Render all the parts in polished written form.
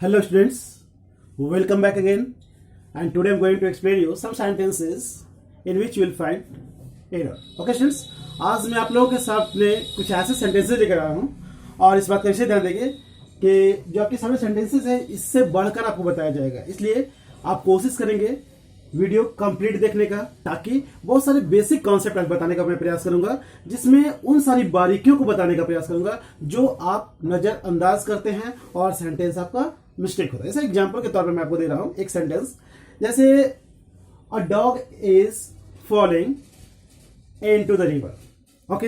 Hello students, welcome back again, and today I am going to explain you some sentences in which you will find error. Okay students, आज मैं आप लोगों के सामने कुछ ऐसे sentences लेकर आया हूँ और इस बात का विशेष ध्यान देंगे कि जो आपके सामने sentences है इससे बढ़कर आपको बताया जाएगा, इसलिए आप कोशिश करेंगे वीडियो कंप्लीट देखने का, ताकि बहुत सारे बेसिक कॉन्सेप्ट आज बताने का मैं प्रयास करूंगा, जिसमें उन सारी बारीकियों को बताने का प्रयास करूंगा जो आप नजरअंदाज करते हैं और सेंटेंस आपका मिस्टेक होता है। जैसे एग्जांपल के तौर पे मैं आपको दे रहा हूं एक सेंटेंस, जैसे a dog is falling into the river, okay,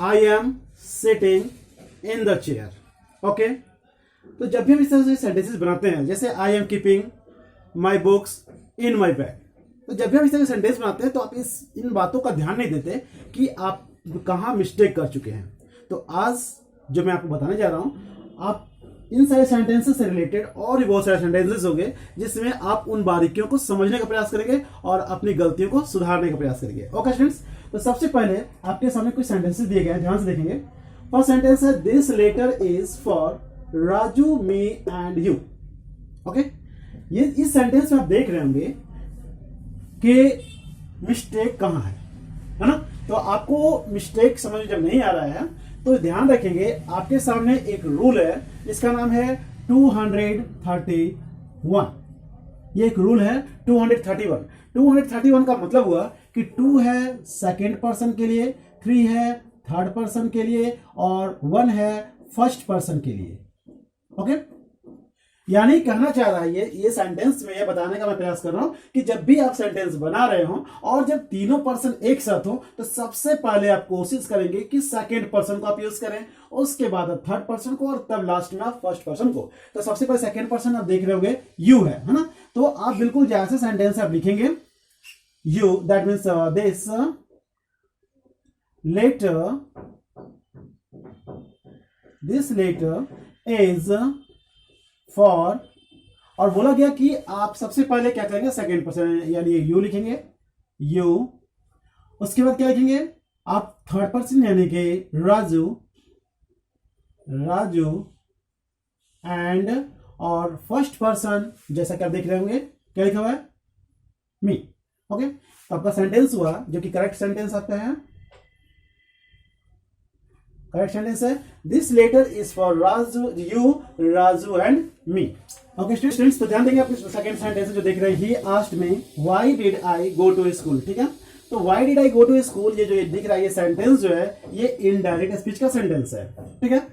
I am sitting in the chair. Okay, तो जब भी हम इस तरह से सेंटेंसेस बनाते हैं, जैसे I am keeping my books in my bag, तो जब भी हम इस तरह के सेंटेंस बनाते हैं तो आप इन बातों का ध्यान नहीं देते कि आप कहां मिस्टेक कर चुके हैं। तो आज जो मैं आपको बताने जा रहा हूं, आप इन सारे सेंटेंसेस से रिलेटेड और भी बहुत सारे सेंटेंसेस होंगे जिसमें आप उन बारीकियों को समझने का प्रयास करेंगे और अपनी गलतियों को सुधारने का प्रयास करेंगे। ओके स्टूडेंट्स, तो सबसे पहले आपके सामने कुछ सेंटेंसेस दिए गए हैं, ध्यान से देखेंगे। फर्स्ट सेंटेंस है this letter is for Raju, me and you. Okay, ये इस सेंटेंस में आप देख रहे होंगे कि मिस्टेक कहां है ना। तो आपको मिस्टेक समझ जब नहीं आ रहा है तो ध्यान रखेंगे, आपके सामने एक रूल है जिसका नाम है 231। ये एक रूल है 231। 231 का मतलब हुआ कि 2 है सेकेंड पर्सन के लिए, 3 है थर्ड पर्सन के लिए और 1 है फर्स्ट पर्सन के लिए। ओके, यानी कहना चाह रहा है ये सेंटेंस में ये बताने का मैं प्रयास कर रहा हूं कि जब भी आप सेंटेंस बना रहे हो और जब तीनों पर्सन एक साथ हो तो सबसे पहले आप कोशिश करेंगे कि सेकंड पर्सन को आप यूज करें, उसके बाद आप थर्ड पर्सन को और तब लास्ट में आप फर्स्ट पर्सन को। तो सबसे पहले सेकंड पर्सन आप देख रहे होंगे यू है ना। तो आप बिल्कुल जैसे सेंटेंस आप लिखेंगे you, that means this letter is for, और बोला गया कि आप सबसे पहले क्या करेंगे, सेकेंड पर्सन यानी यू लिखेंगे यू, उसके बाद क्या लिखेंगे आप थर्ड पर्सन यानी कि राजू एंड, और फर्स्ट पर्सन जैसा कि आप देख रहे होंगे क्या लिखा हुआ है, मी। ओके, तो आपका सेंटेंस हुआ जो कि करेक्ट सेंटेंस आपका है, करेक्ट सेंटेंस है this letter is for Raju and me. Okay students, तो ध्यान देंगे आप सेकंड सेंटेंस जो देख रहे हैं, he asked me why did I go to school. ठीक है, तो why did I go to school, ये जो ये दिख रहा है ये सेंटेंस जो है ये इनडायरेक्ट स्पीच का सेंटेंस है। ठीक है,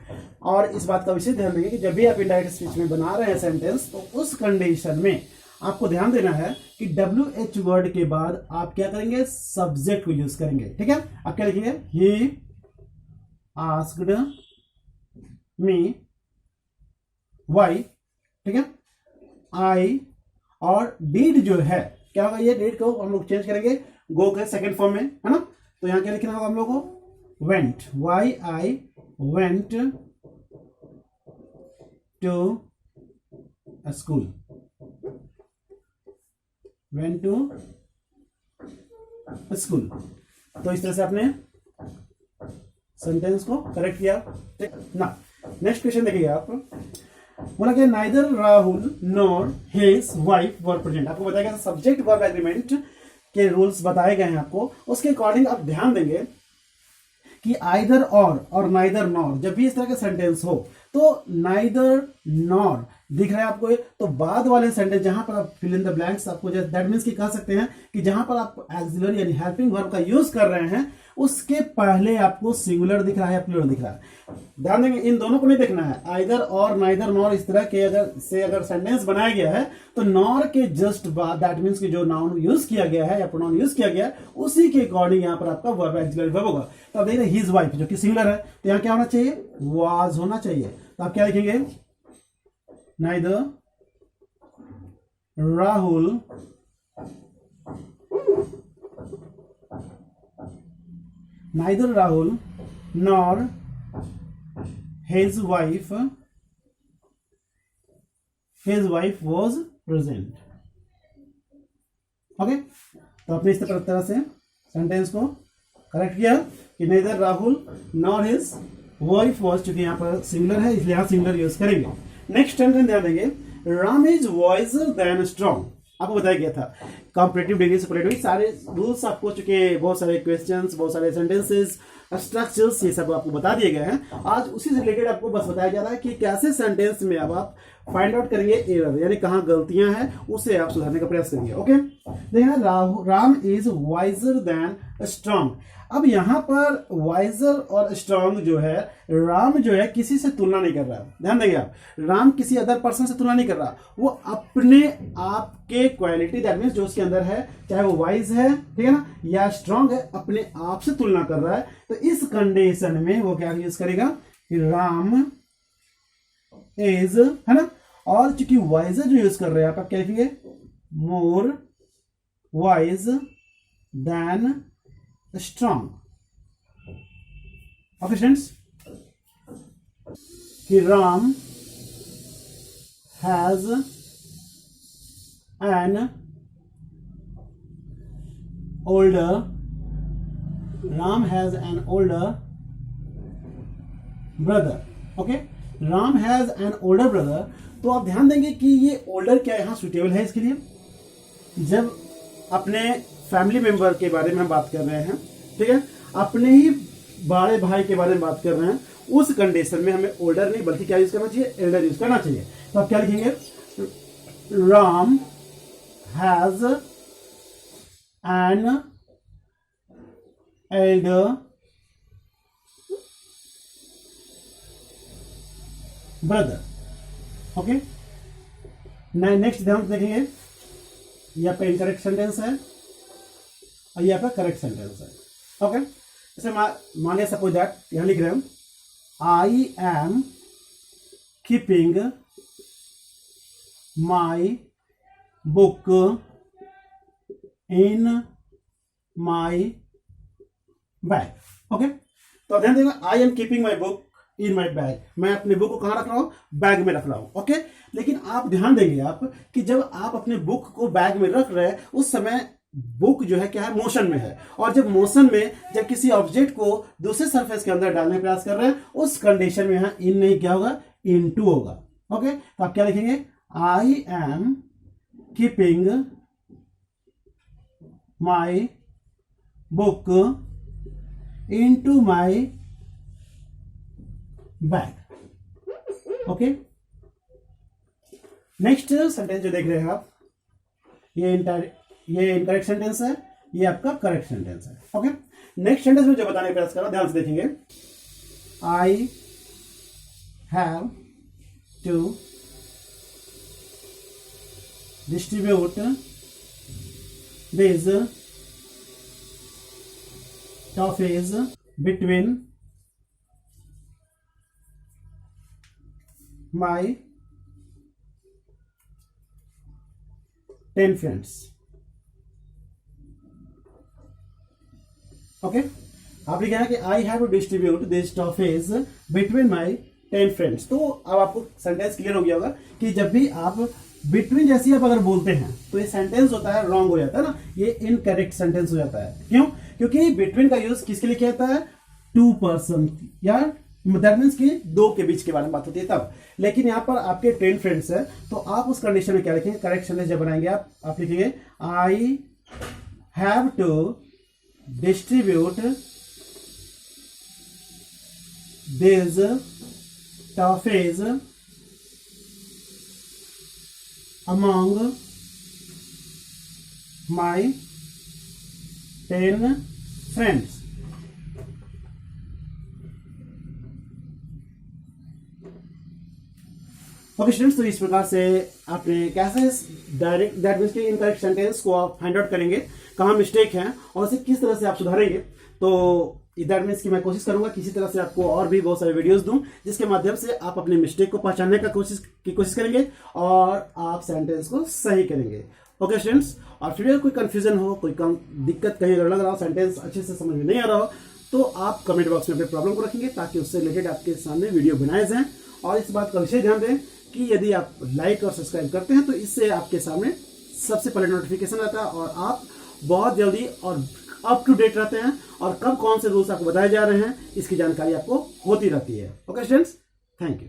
और इस बात का विशेष ध्यान देंगे कि जब भी आप इनडायरेक्ट स्पीच में बना रहे हैं सेंटेंस तो उस कंडीशन में आपको ध्यान देना है कि WH वर्ड के बाद आप क्या करेंगे, सब्जेक्ट को यूज करेंगे। ठीक है, आप क्या लिखेंगे, ही आस्क्ड मी व्हाई, ठीक है, आई, और डीड जो है क्या होगा, ये डीड को हम लोग चेंज करेंगे गो के सेकंड फॉर्म में, है ना। तो यहां क्या लिखना होगा हम लोग को, went, why I went to school, went to school. तो इस तरह से आपने सेंटेंस को करेक्ट किया ना। नेक्स्ट क्वेश्चन देखिए आप, बोला कि neither Rahul nor his wife were present. आपको बताया गया सब्जेक्ट वर्ब एग्रीमेंट के रूल्स बताए गए हैं आपको, उसके अकॉर्डिंग आप ध्यान देंगे कि आइदर और नाइदर नॉर, जब भी इस तरह के सेंटेंस हो तो नाइदर नॉर दिख रहा है आपको, तो बाद वाले सेंटेंस जहां पर आप फिल इन द ब्लैंक्स, आपको दैट मींस कि कह सकते हैं कि जहां पर आप ऑक्सिलरी यानी हेल्पिंग वर्ब का यूज कर रहे हैं उसके पहले आपको सिंगुलर दिख रहा है या प्लूरल दिख रहा है। ध्यान देंगे, इन दोनों को नहीं देखना है, आइदर और नाइदर नॉर इस तरह के अगर सेंटेंस बनाया गया है तो नॉर के जस्ट बाद, दैट मींस कि जो नाउन यूज किया गया है या प्रोनाउन यूज किया गया है उसी के अकॉर्डिंग यहाँ पर आपका वर्ब ऑक्सिलरी वर्ब होगा। तो आप देख रहे हैं हिज वाइफ जो कि सिंगुलर है, तो यहाँ क्या होना चाहिए, वाज होना चाहिए। तो आप क्या लिखेंगे, neither Rahul nor his wife was present। Okay, तो आपने इस तरह से सेंटेंस को करेक्ट किया कि neither Rahul nor his wife was, चूंकि यहाँ पर सिंगुलर है इसलिए यहाँ सिंगुलर यूज करेंगे। नेक्स्ट सेंटेंस ध्यान देंगे, Ram is visor then strong. आपको बताया गया था कॉम्परेटिव डिग्री सुपरलेटिव सारे रूल्स आपको चुके हैं, बहुत सारे क्वेश्चंस, बहुत सारे सेंटेंसेस, स्ट्रक्चर्स, ये सब आपको बता दिए गए हैं। आज उसी से रिलेटेड आपको बस बताया जा रहा है कि कैसे सेंटेंस में अब आप फाइंड आउट करेंगे एरर, यानी कहाँ गलतियां हैं उसे आप सुधारने का प्रयास करिए। ओके, देखिए Ram is visor then strong. अब यहाँ पर वाइजर और स्ट्रॉन्ग जो है, राम जो है किसी से तुलना नहीं कर रहा। ध्यान देंगे आप, राम किसी अदर पर्सन से तुलना नहीं कर रहा, वो अपने आप के क्वालिटी, दैट मीन्स जो उसके अंदर है, चाहे वो वाइज है, ठीक है ना, या स्ट्रॉन्ग है, अपने आप से तुलना कर रहा है। तो इस कंडीशन में वो क्या यूज करेगा कि राम इज, है ना, और चूंकि वाइजर जो यूज कर रहे हैं आप क्या लिखेंगे, more wise than strong. Okay students, कि Ram has an older, Ram has an older brother. Okay, Ram has an older brother. तो आप ध्यान देंगे कि ये ओल्डर क्या यहां सुटेबल है इसके लिए। जब अपने फैमिली मेंबर के बारे में हम बात कर रहे हैं, ठीक है, अपने ही बड़े भाई के बारे में बात कर रहे हैं, उस कंडीशन में हमें ओल्डर नहीं बल्कि क्या यूज करना चाहिए, एल्डर यूज करना चाहिए। तो आप क्या लिखेंगे, Ram has an elder brother. Okay, next ध्यान देखेंगे, ये आपका इनकरेक्ट सेंटेंस है और ये आपका करेक्ट सेंटेंस है। ओके, जैसे मान लिया सपोज दैट, यहां लिख रहे हैं I am keeping my book in my bag. Okay, तो ध्यान देना, I am keeping my book in my bag, मैं अपने बुक को कहां रख रहा हूं, बैग में रख रहा हूं। ओके, लेकिन आप ध्यान देंगे आप कि जब आप अपने बुक को बैग में रख रहे हैं, उस समय बुक जो है क्या है, मोशन में है। और जब मोशन में जब किसी ऑब्जेक्ट को दूसरे सरफेस के अंदर डालने का प्रयास कर रहे हैं, उस कंडीशन में यहां इन नहीं क्या होगा, इनटू होगा। ओके, तो आप क्या लिखेंगे, I am keeping my book into my bag. Okay, next sentence जो देख रहे हैं आप, ये इनकरेक्ट सेंटेंस है, ये आपका करेक्ट सेंटेंस है। ओके, नेक्स्ट सेंटेंस में जो बताने का प्रयास करा, ध्यान से देखेंगे, I have to distribute this toffees between my 10 friends। Okay, आप लिखा है कि I have to distribute this toffees between my 10 friends. तो अब आपको सेंटेंस क्लियर हो गया होगा कि जब भी आप बिटवीन जैसी आप अगर बोलते हैं तो ये सेंटेंस होता है रॉन्ग हो जाता है ना, ये इनकरेक्ट सेंटेंस हो जाता है। क्यों? क्योंकि बिटवीन का यूज किसके लिए किया जाता है, टू पर्सन या दैट मीन्स कि दो के बीच के बारे में बात होती है तब। लेकिन यहाँ पर आपके 10 फ्रेंड्स है, तो आप उस कंडीशन में क्या लिखेंगे, करेक्ट सेंटेंस जब बनाएंगे आप लिखेंगे I have to distribute this toffees among my 10 friends। Okay students, तो इस प्रकार से आपने कैसे डायरेक्ट दैट मीन्स के इनकरेक्ट सेंटेंस को आप फाइंड आउट करेंगे, कहाँ मिस्टेक है और उसे किस तरह से आप सुधारेंगे। तो दैट मीन्स कि मैं कोशिश करूंगा किसी तरह से आपको और भी बहुत सारे वीडियोस दूं, जिसके माध्यम से आप अपने मिस्टेक को पहचानने का कोशिश करेंगे और आप सेंटेंस को सही करेंगे। ओके स्टूडेंट्स, और फिर कोई कंफ्यूजन हो, कोई दिक्कत कहीं अगर लग रहा हो, सेंटेंस अच्छे से समझ में नहीं आ रहा हो, तो आप कमेंट बॉक्स में अपने प्रॉब्लम को रखेंगे ताकि उससे रिलेटेड आपके सामने वीडियो बनाए जाएं। और इस बात का विशेष ध्यान दें कि यदि आप लाइक और सब्सक्राइब करते हैं तो इससे आपके सामने सबसे पहले नोटिफिकेशन आता है और आप बहुत जल्दी और अप टू डेट रहते हैं और कब कौन से रूल्स आपको बताए जा रहे हैं इसकी जानकारी आपको होती रहती है। Okay students, thank you.